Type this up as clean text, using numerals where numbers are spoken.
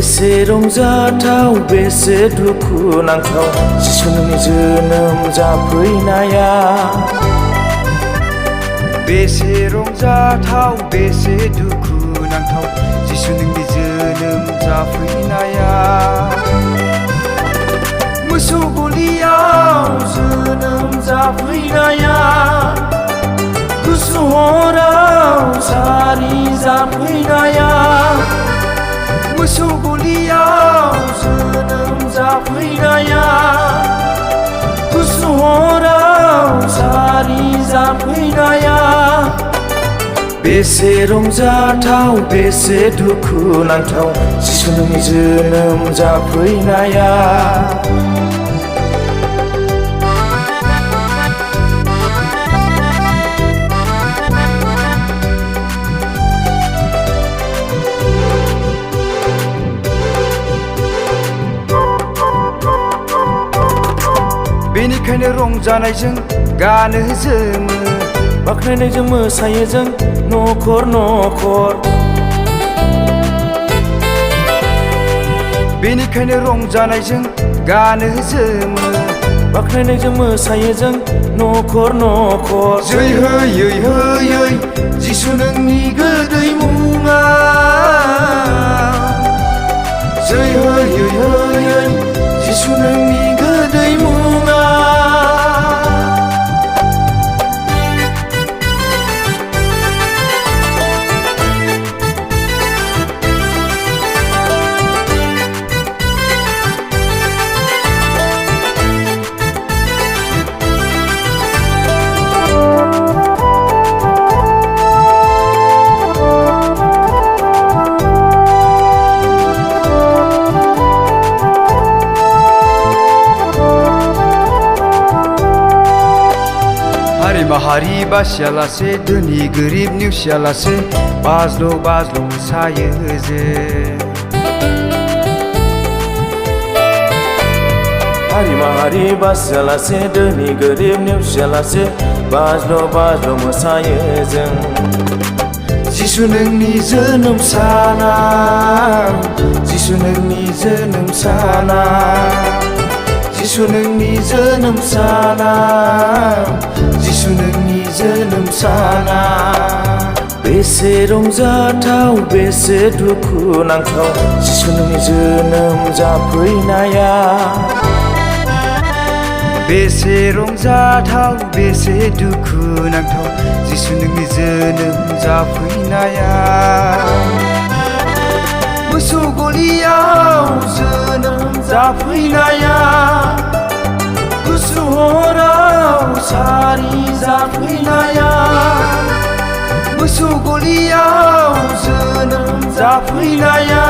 बेसे रंजाथाव बेसे दुखु नांथाव जिसु नोंनि जोनोम जाफैनाया बेसे रंजाथाव बेसे दुखु नांथाव जिसु नोंनि जोनोम जाफैनाया मोसौ गलियाव जोनोम जाफैनाया गुसु हराव सारि जाफैनाया मोसौ गलियाव जोनोम जाफैनाया गुसु हराव सारि जाफैनाया बेसे रंजाथाव बेसे दुखु नांथाव जिसु नोंनि जोनोम जाफैनाया बेनिखायनो रंजानायजों गानो जोमो बाख्नायनायजों मोसायो जों न'खर न'खर बेनिखायनो रंजानायजों गानो जोमो बाख्नायनायजों मोसायो जों न'खर न'खर जै होयै होयै जिसु नोंनि गोदै मुङा जै होयै होयै जिसु नोंनि गोदै मुङा हारि माहारि बासियालासे धोनि गोरिब नेवसियालासे बाज्ल' बाज्ल' मोसायो जे हारि माहारि बासियालासे धोनि गोरिब नेवसियालासे बाज्ल' बाज्ल' मोसायो जों जिसु नोंनि जोनोम साना जिसु नोंनि जोनोम साना जिसु नोंनि जोनोम साना जिसु नोंनि जोनोम साना बेसे रंजाथाव बेसे दुखु नांथाव जिसु नोंनि जोनोम जाफैनाया बेसे रंजाथाव बेसे दुखु नांथाव जिसु नोंनि जोनोम जाफैनाया मोसौ गलियाव जोनोम जाफैनाया गुसु हराव सारि जाफैनाया मोसौ गलियाव जोनोम जाफैनाया